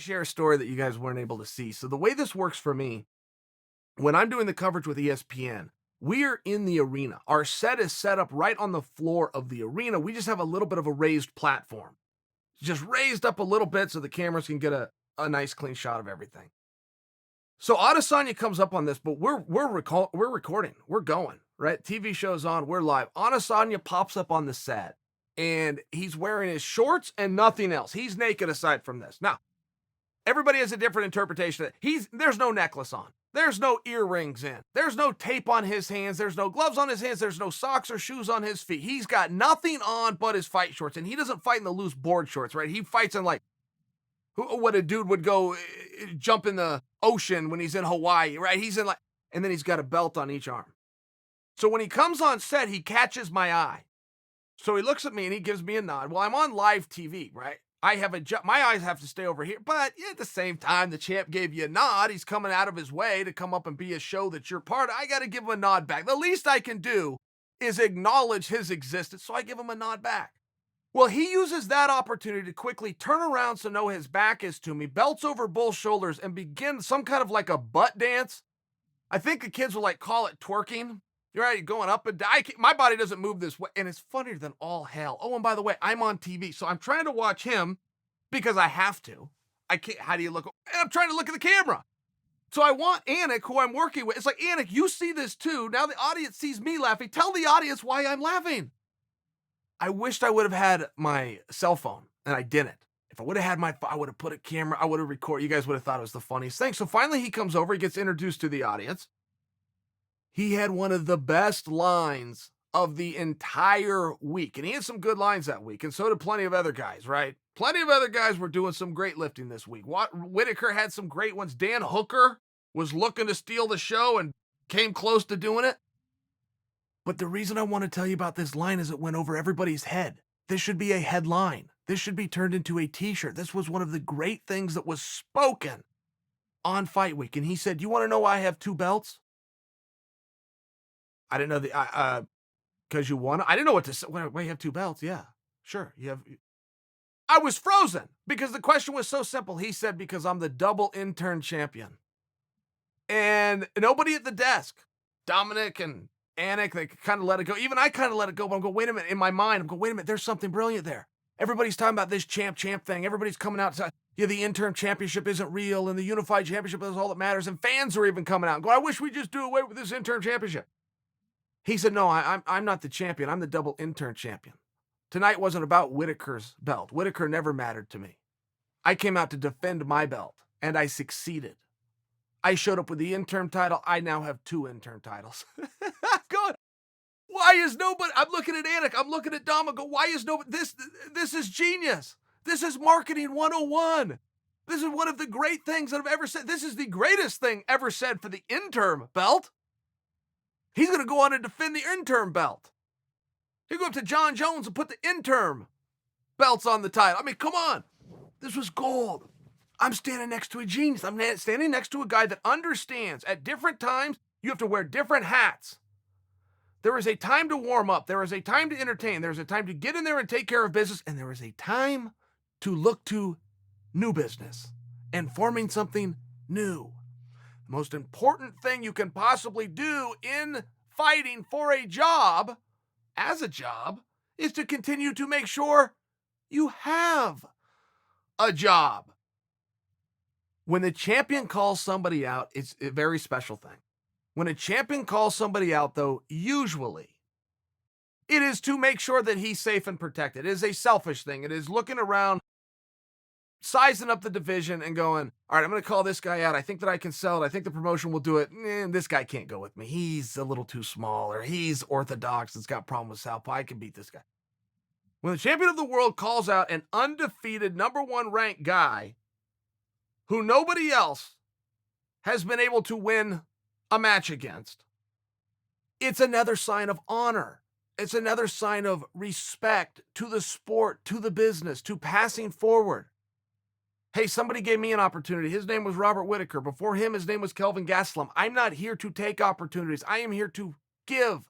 share a story that you guys weren't able to see. So the way this works for me, when I'm doing the coverage with ESPN, we're in the arena. Our set is set up right on the floor of the arena. We just have a little bit of a raised platform, just raised up a little bit so the cameras can get a nice clean shot of everything. So Adesanya comes up on this, but we're recording, we're going, right? TV show's on, we're live. Adesanya pops up on the set, and he's wearing his shorts and nothing else. He's naked aside from this. Now, everybody has a different interpretation of it. There's no necklace on. There's no earrings in. There's no tape on his hands. There's no gloves on his hands. There's no socks or shoes on his feet. He's got nothing on but his fight shorts. And he doesn't fight in the loose board shorts, right? He fights in like what a dude would go jump in the ocean when he's in Hawaii, right? He's in like, and then he's got a belt on each arm. So when he comes on set, he catches my eye. So he looks at me and he gives me a nod. Well, I'm on live TV, right? My eyes have to stay over here, but at the same time, the champ gave you a nod. He's coming out of his way to come up and be a show that you're part of. I got to give him a nod back. The least I can do is acknowledge his existence, so I give him a nod back. Well, he uses that opportunity to quickly turn around so no his back is to me, belts over both shoulders, and begins some kind of like a butt dance. I think the kids will like call it twerking. You're right, going up and down. My body doesn't move this way, and it's funnier than all hell. Oh, and by the way, I'm on TV, so I'm trying to watch him because I have to. I can't. How do you look? I'm trying to look at the camera. So I want Anik, who I'm working with. It's like, Anik, you see this too. Now the audience sees me laughing. Tell the audience why I'm laughing. I wished I would have had my cell phone, and I didn't. If I would have had my phone, I would have put a camera. I would have recorded. You guys would have thought it was the funniest thing. So finally, he comes over. He gets introduced to the audience. He had one of the best lines of the entire week. And he had some good lines that week. And so did plenty of other guys, right? Plenty of other guys were doing some great lifting this week. Whitaker had some great ones. Dan Hooker was looking to steal the show and came close to doing it. But the reason I want to tell you about this line is it went over everybody's head. This should be a headline. This should be turned into a t-shirt. This was one of the great things that was spoken on Fight Week. And he said, you want to know why I have two belts? I didn't know because you won. I didn't know what to say. Why you have two belts? Yeah, sure. I was frozen because the question was so simple. He said, because I'm the double intern champion. And nobody at the desk, Dominic and Anik, they kind of let it go. Even I kind of let it go, but I'm going, wait a minute. In my mind, I'm going, wait a minute. There's something brilliant there. Everybody's talking about this champ thing. Everybody's coming out to, yeah, the interim championship isn't real, and the unified championship is all that matters. And fans are even coming out and going, I wish we just do away with this interim championship. He said, no, I'm not the champion. I'm the double intern champion. Tonight wasn't about Whitaker's belt. Whitaker never mattered to me. I came out to defend my belt, and I succeeded. I showed up with the interim title. I now have two interim titles. I'm going, why is nobody? I'm looking at Anik. I'm looking at Dom. I go, why is nobody? This is genius. This is marketing 101. This is one of the great things that I've ever said. This is the greatest thing ever said for the interim belt. He's going to go on and defend the interim belt. He'll go up to John Jones and put the interim belts on the title. I mean, come on. This was gold. I'm standing next to a genius. I'm standing next to a guy that understands at different times you have to wear different hats. There is a time to warm up. There is a time to entertain. There is a time to get in there and take care of business. And there is a time to look to new business and forming something new. The most important thing you can possibly do in fighting for a job, as a job, is to continue to make sure you have a job. When the champion calls somebody out, it's a very special thing. When a champion calls somebody out, though, usually it is to make sure that he's safe and protected. It is a selfish thing. It is looking around, sizing up the division and going, all right, I'm going to call this guy out. I think that I can sell it. I think the promotion will do it. This guy can't go with me. He's a little too small, or he's orthodox. It's got a problem with Southpaw. I can beat this guy. When the champion of the world calls out an undefeated number one ranked guy who nobody else has been able to win a match against, it's another sign of honor. It's another sign of respect to the sport, to the business, to passing forward. Hey, somebody gave me an opportunity. His name was Robert Whitaker. Before him, his name was Kelvin Gastelum. I'm not here to take opportunities. I am here to give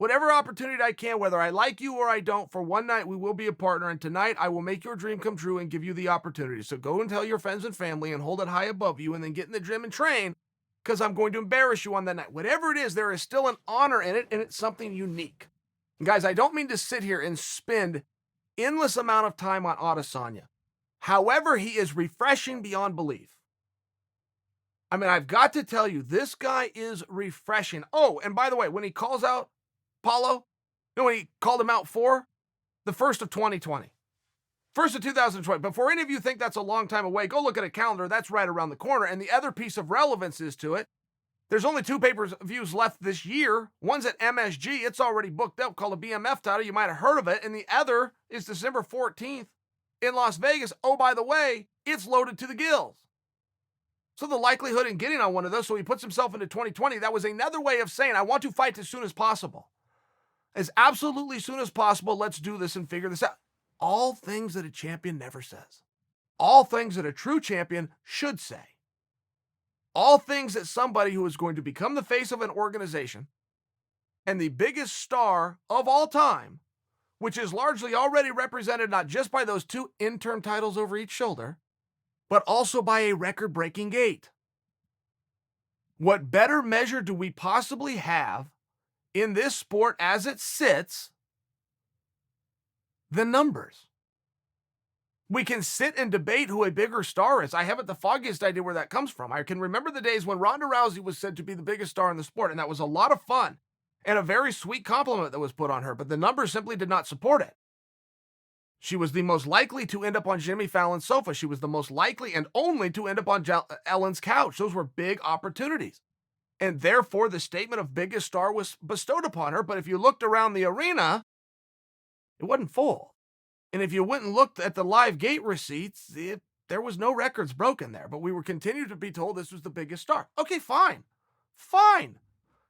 Whatever opportunity I can, whether I like you or I don't, for one night we will be a partner, and tonight I will make your dream come true and give you the opportunity. So go and tell your friends and family and hold it high above you, and then get in the gym and train, because I'm going to embarrass you on that night. Whatever it is, there is still an honor in it, and it's something unique. And guys, I don't mean to sit here and spend endless amount of time on Adesanya. However, he is refreshing beyond belief. I mean, I've got to tell you, this guy is refreshing. Oh, and by the way, when he calls out Paulo, you know what he called him out for? The first of 2020. First of 2020. Before any of you think that's a long time away, go look at a calendar. That's right around the corner. And the other piece of relevance is to it, there's only 2 pay-per-views left this year. One's at MSG. It's already booked up, called a BMF title. You might have heard of it. And the other is December 14th in Las Vegas. Oh, by the way, it's loaded to the gills. So the likelihood in getting on one of those, so he puts himself into 2020, that was another way of saying, I want to fight as soon as possible. As absolutely soon as possible, let's do this and figure this out. All things that a champion never says. All things that a true champion should say. All things that somebody who is going to become the face of an organization and the biggest star of all time, which is largely already represented not just by those 2 interim titles over each shoulder, but also by a record-breaking gait. What better measure do we possibly have in this sport as it sits than numbers? We can sit and debate who a bigger star is. I haven't the foggiest idea where that comes from. I can remember the days when Ronda Rousey was said to be the biggest star in the sport, and that was a lot of fun and a very sweet compliment that was put on her, but the numbers simply did not support it. She was the most likely to end up on Jimmy Fallon's sofa. She was the most likely and only to end up on Ellen's couch. Those were big opportunities. And therefore, the statement of biggest star was bestowed upon her. But if you looked around the arena, it wasn't full. And if you went and looked at the live gate receipts, there was no records broken there. But we were continued to be told this was the biggest star. Okay, fine. Fine.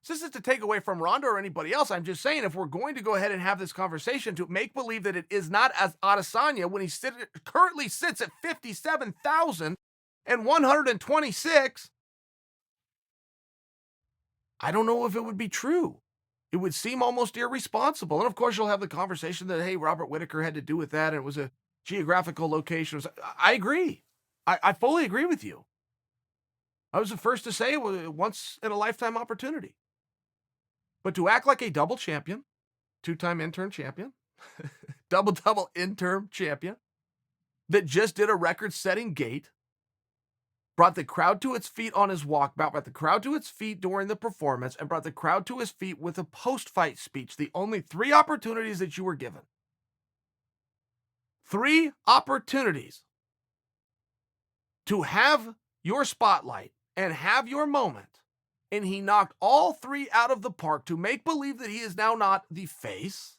This isn't to take away from Ronda or anybody else. I'm just saying, if we're going to go ahead and have this conversation to make believe that it is not as Adesanya when he currently sits at 57,126, I don't know if it would be true. It would seem almost irresponsible. And of course, you'll have the conversation that, hey, Robert Whittaker had to do with that, and it was a geographical location. I agree. I fully agree with you. I was the first to say it was a once-in-a-lifetime opportunity. But to act like a double champion, 2-time interim champion, double interim champion, that just did a record-setting gait, brought the crowd to its feet on his walk, brought the crowd to its feet during the performance, and brought the crowd to his feet with a post-fight speech. The only 3 opportunities that you were given. 3 opportunities to have your spotlight and have your moment. And he knocked all 3 out of the park to make believe that he is now not the face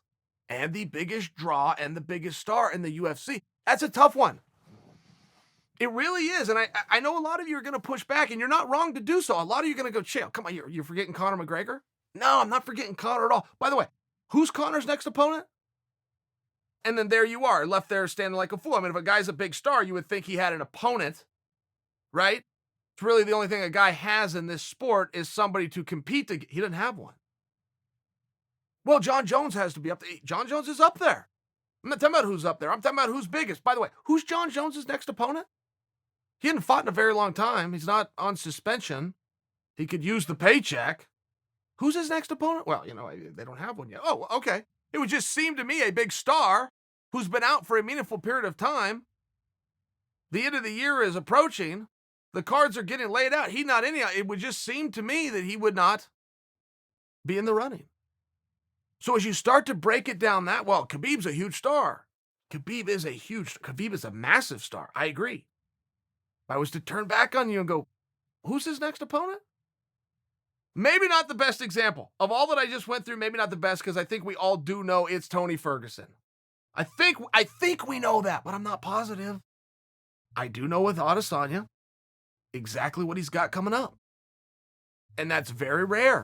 and the biggest draw and the biggest star in the UFC. That's a tough one. It really is. And I know a lot of you are going to push back, and you're not wrong to do so. A lot of you are going to go, Chael, come on, you're forgetting Conor McGregor? No, I'm not forgetting Conor at all. By the way, who's Conor's next opponent? And then there you are, left there standing like a fool. I mean, if a guy's a big star, you would think he had an opponent, right? It's really the only thing a guy has in this sport is somebody to compete. He doesn't have one. Well, John Jones has to be up there. John Jones is up there. I'm not talking about who's up there. I'm talking about who's biggest. By the way, who's John Jones' next opponent? He hadn't fought in a very long time. He's not on suspension. He could use the paycheck. Who's his next opponent? Well, they don't have one yet. Oh, okay. It would just seem to me a big star who's been out for a meaningful period of time. The end of the year is approaching. The cards are getting laid out. He's not in it. It would just seem to me that he would not be in the running. So as you start to break it down Khabib's a huge star. Khabib is a massive star. I agree. If I was to turn back on you and go, who's his next opponent? Maybe not the best example. Of all that I just went through, maybe not the best, because I think we all do know it's Tony Ferguson. I think we know that, but I'm not positive. I do know with Adesanya exactly what he's got coming up. And that's very rare.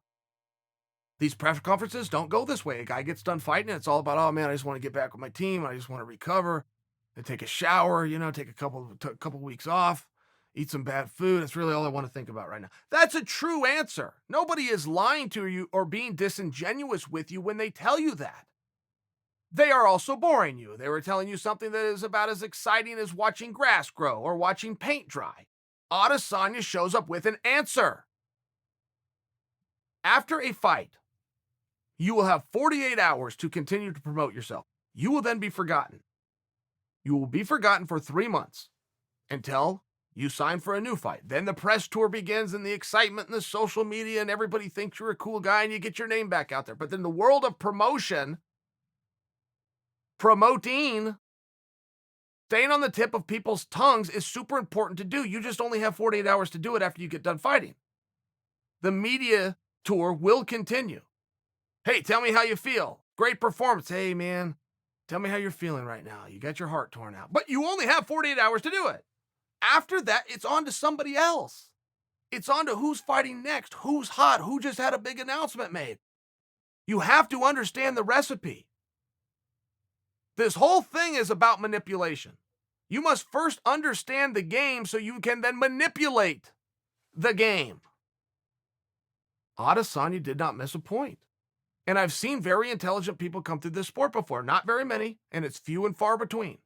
These press conferences don't go this way. A guy gets done fighting, and it's all about, oh man, I just want to get back with my team. I just want to recover and take a shower, take a couple weeks off. Eat some bad food. That's really all I want to think about right now. That's a true answer. Nobody is lying to you or being disingenuous with you when they tell you that. They are also boring you. They were telling you something that is about as exciting as watching grass grow or watching paint dry. Adesanya shows up with an answer. After a fight, you will have 48 hours to continue to promote yourself. You will then be forgotten. You will be forgotten for 3 months until you sign for a new fight. Then the press tour begins and the excitement and the social media and everybody thinks you're a cool guy and you get your name back out there. But then the world of promoting, staying on the tip of people's tongues is super important to do. You just only have 48 hours to do it after you get done fighting. The media tour will continue. Hey, tell me how you feel. Great performance. Hey, man, tell me how you're feeling right now. You got your heart torn out. But you only have 48 hours to do it. After that, it's on to somebody else. It's on to who's fighting next, who's hot, who just had a big announcement made. You have to understand the recipe. This whole thing is about manipulation. You must first understand the game so you can then manipulate the game. Adesanya did not miss a point. And I've seen very intelligent people come through this sport before. Not very many, and it's few and far between.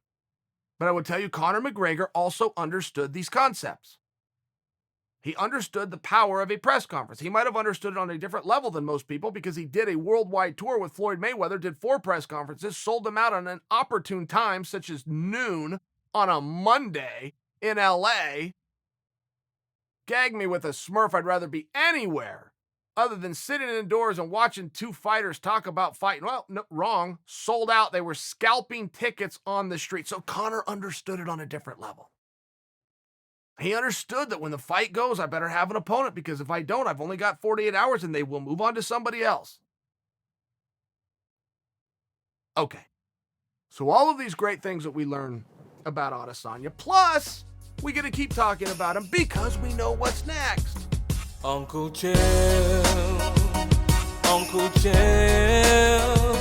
But I would tell you, Conor McGregor also understood these concepts. He understood the power of a press conference. He might have understood it on a different level than most people because he did a worldwide tour with Floyd Mayweather, did 4 press conferences, sold them out on an opportune time, such as noon on a Monday in LA. Gag me with a Smurf, I'd rather be anywhere other than sitting indoors and watching 2 fighters talk about fighting. Well, no, wrong. Sold out. They were scalping tickets on the street. So Conor understood it on a different level. He understood that when the fight goes, I better have an opponent because if I don't, I've only got 48 hours and they will move on to somebody else. Okay. So all of these great things that we learn about Adesanya, plus we get to keep talking about him because we know what's next. Uncle Chael, Uncle Chael,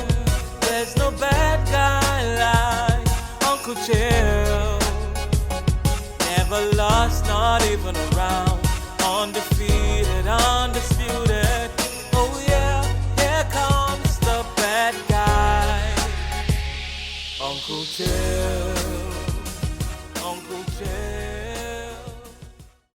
there's no bad guy like Uncle Chael. Never lost, not even a round, undefeated, undisputed. Oh yeah, here comes the bad guy. Uncle Chael, Uncle Chael.